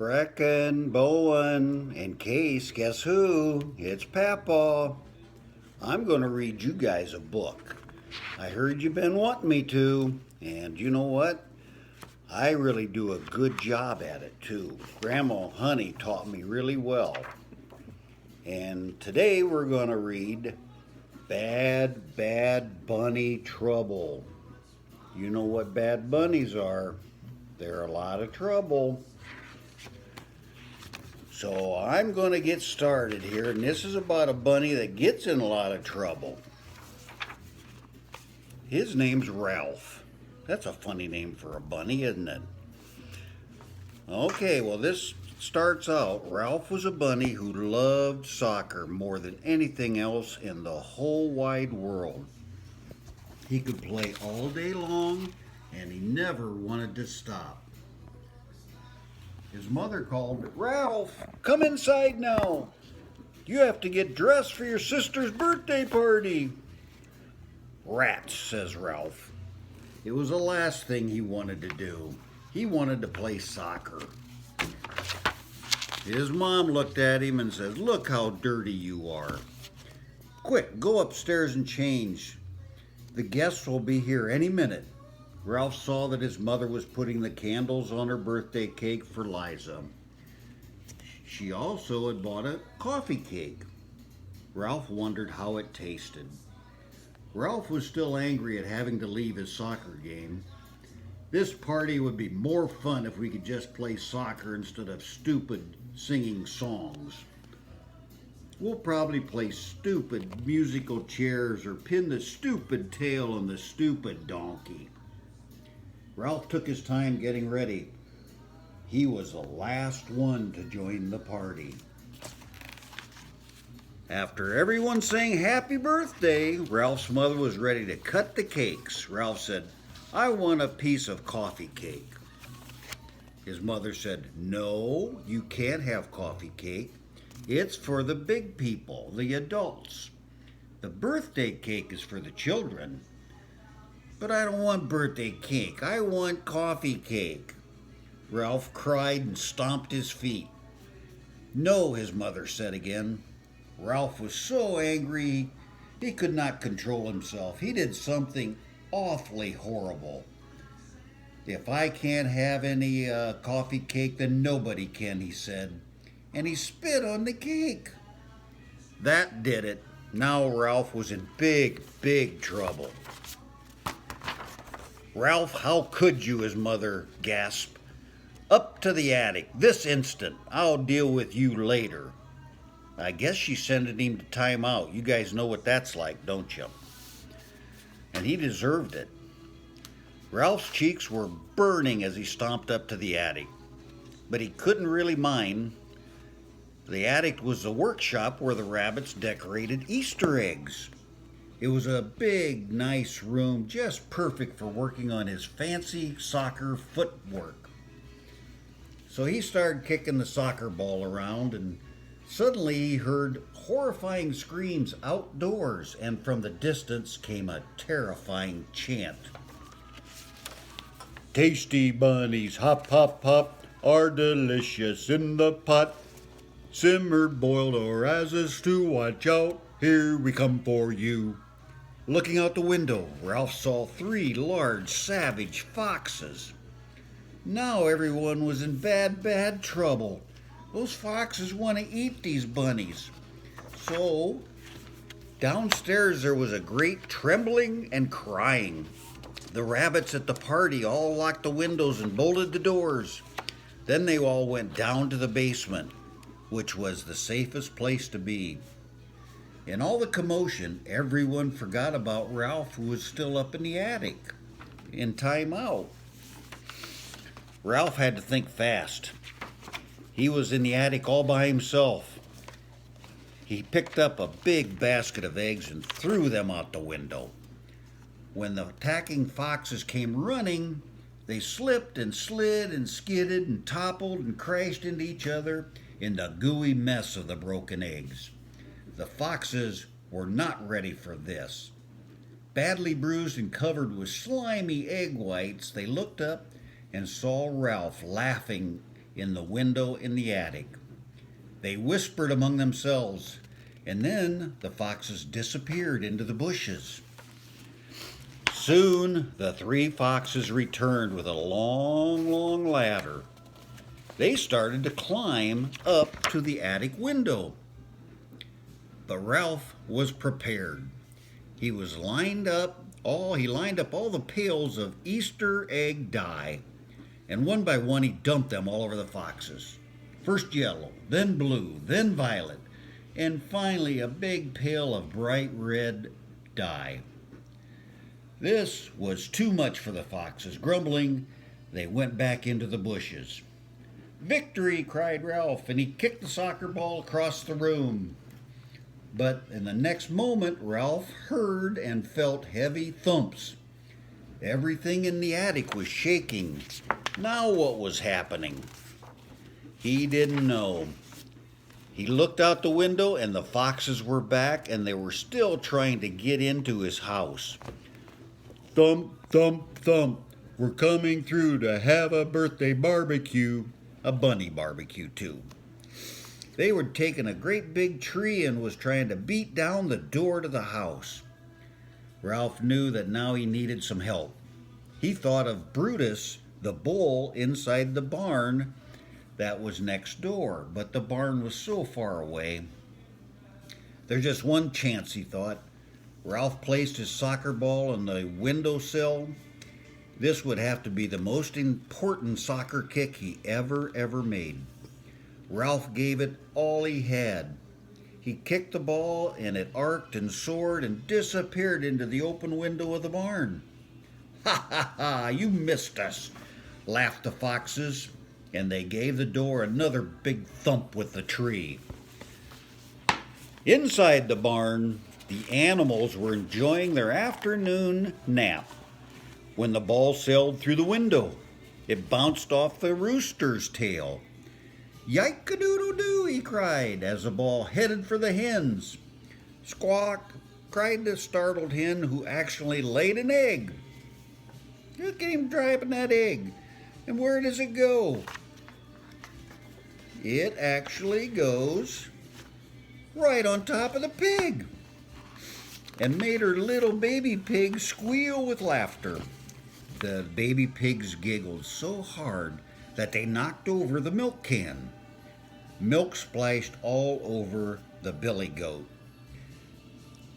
Brecken, Bowen, and Case, guess who? It's Papa. I'm going to read you guys a book. I heard you've been wanting me to, and you know what? I really do a good job at it too. Grandma Honey taught me really well. And today we're going to read Bad, Bad Bunny Trouble. You know what bad bunnies are. They're a lot of trouble. So I'm going to get started here, and this is about a bunny that gets in a lot of trouble. His name's Ralph. That's a funny name for a bunny, isn't it? Okay, well this starts out, Ralph was a bunny who loved soccer more than anything else in the whole wide world. He could play all day long, and he never wanted to stop. His mother called, "Ralph, come inside now. You have to get dressed for your sister's birthday party." "Rats," says Ralph. It was the last thing he wanted to do. He wanted to play soccer. His mom looked at him and says, "Look how dirty you are. Quick, go upstairs and change. The guests will be here any minute." Ralph saw that his mother was putting the candles on her birthday cake for Liza. She also had bought a coffee cake. Ralph wondered how it tasted. Ralph was still angry at having to leave his soccer game. This party would be more fun if we could just play soccer instead of stupid singing songs. We'll probably play stupid musical chairs or pin the stupid tail on the stupid donkey. Ralph took his time getting ready. He was the last one to join the party. After everyone sang happy birthday, Ralph's mother was ready to cut the cakes. Ralph said, "I want a piece of coffee cake." His mother said, "No, you can't have coffee cake. It's for the big people, the adults. The birthday cake is for the children." "But I don't want birthday cake. I want coffee cake." Ralph cried and stomped his feet. "No," his mother said again. Ralph was so angry he could not control himself. He did something awfully horrible. "If I can't have any coffee cake, then nobody can," he said. And he spit on the cake. That did it. Now Ralph was in big, big trouble. "Ralph, how could you?" his mother gasped. "Up to the attic, this instant. I'll deal with you later." I guess she's sending him to time out. You guys know what that's like, don't you? And he deserved it. Ralph's cheeks were burning as he stomped up to the attic. But he couldn't really mind. The attic was the workshop where the rabbits decorated Easter eggs. It was a big, nice room, just perfect for working on his fancy soccer footwork. So he started kicking the soccer ball around, and suddenly he heard horrifying screams outdoors, and from the distance came a terrifying chant. "Tasty bunnies, hop, hop, hop, are delicious in the pot. Simmered, boiled, or as a stew, watch out, here we come for you." Looking out the window, Ralph saw 3 large, savage foxes. Now everyone was in bad, bad trouble. Those foxes want to eat these bunnies. So, downstairs there was a great trembling and crying. The rabbits at the party all locked the windows and bolted the doors. Then they all went down to the basement, which was the safest place to be. In all the commotion, everyone forgot about Ralph, who was still up in the attic, in time out. Ralph had to think fast. He was in the attic all by himself. He picked up a big basket of eggs and threw them out the window. When the attacking foxes came running, they slipped and slid and skidded and toppled and crashed into each other in the gooey mess of the broken eggs. The foxes were not ready for this. Badly bruised and covered with slimy egg whites, they looked up and saw Ralph laughing in the window in the attic. They whispered among themselves, and then the foxes disappeared into the bushes. Soon the three foxes returned with a long, long ladder. They started to climb up to the attic window. But Ralph was prepared. He lined up all the pails of Easter egg dye, and one by one he dumped them all over the foxes. First yellow, then blue, then violet, and finally a big pail of bright red dye. This was too much for the foxes. Grumbling, they went back into the bushes. "Victory!" cried Ralph, and he kicked the soccer ball across the room. But in the next moment, Ralph heard and felt heavy thumps. Everything in the attic was shaking. Now what was happening? He didn't know. He looked out the window, and the foxes were back, and they were still trying to get into his house. "Thump, thump, thump. We're coming through to have a birthday barbecue." A bunny barbecue, too. They were taking a great big tree and was trying to beat down the door to the house. Ralph knew that now he needed some help. He thought of Brutus, the bull inside the barn that was next door, but the barn was so far away. There's just one chance, he thought. Ralph placed his soccer ball on the windowsill. This would have to be the most important soccer kick he ever made. Ralph gave it all he had. He kicked the ball, and it arced and soared and disappeared into the open window of the barn. "Ha ha ha, you missed us," laughed the foxes, and they gave the door another big thump with the tree. Inside the barn, the animals were enjoying their afternoon nap when the ball sailed through the window. It bounced off the rooster's tail. "Yike-a-doodle-doo," he cried as the ball headed for the hens. "Squawk," cried the startled hen who actually laid an egg. "Look at him driving that egg. And where does it go?" "It actually goes right on top of the pig," and made her little baby pig squeal with laughter. The baby pigs giggled so hard that they knocked over the milk can. Milk splashed all over the billy goat.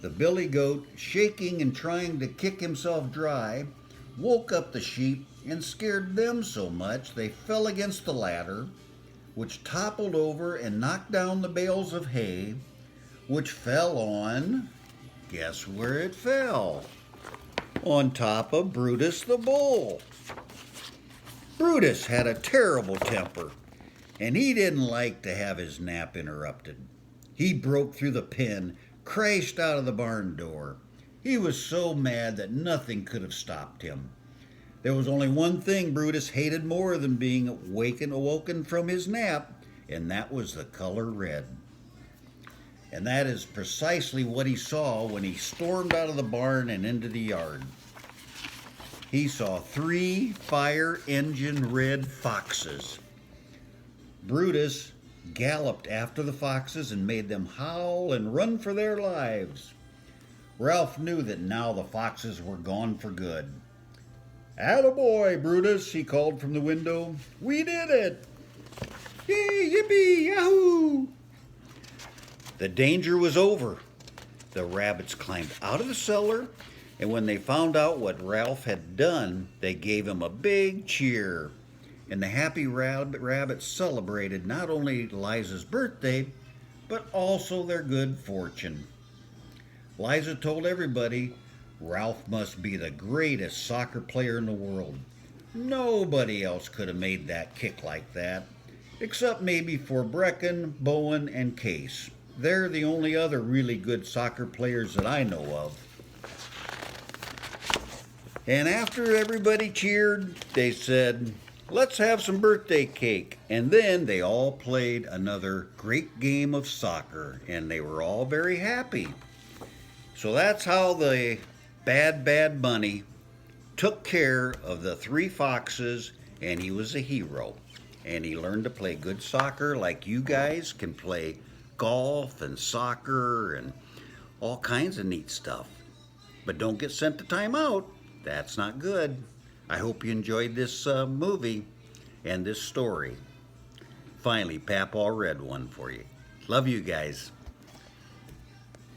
The billy goat, shaking and trying to kick himself dry, woke up the sheep and scared them so much they fell against the ladder, which toppled over and knocked down the bales of hay, which fell on, guess where it fell? On top of Brutus the bull. Brutus had a terrible temper, and he didn't like to have his nap interrupted. He broke through the pen, crashed out of the barn door. He was so mad that nothing could have stopped him. There was only one thing Brutus hated more than being awoken from his nap, and that was the color red. And that is precisely what he saw when he stormed out of the barn and into the yard. He saw 3 fire engine red foxes. Brutus galloped after the foxes and made them howl and run for their lives. Ralph knew that now the foxes were gone for good. "Attaboy, Brutus," he called from the window. "We did it! Yay, yippee, yahoo!" The danger was over. The rabbits climbed out of the cellar, and when they found out what Ralph had done, they gave him a big cheer. And the happy rabbits celebrated not only Liza's birthday, but also their good fortune. Liza told everybody Ralph must be the greatest soccer player in the world. Nobody else could have made that kick like that, except maybe for Brecken, Bowen, and Case. They're the only other really good soccer players that I know of. And after everybody cheered, they said, "Let's have some birthday cake." And then they all played another great game of soccer, and they were all very happy. So that's how the bad bunny took care of the 3 foxes, and he was a hero. and he learned to play good soccer like you guys can play golf and soccer and all kinds of neat stuff. But don't get sent to timeout. That's not good. I hope you enjoyed this movie and this story. Finally, Papaw read one for you. Love you guys.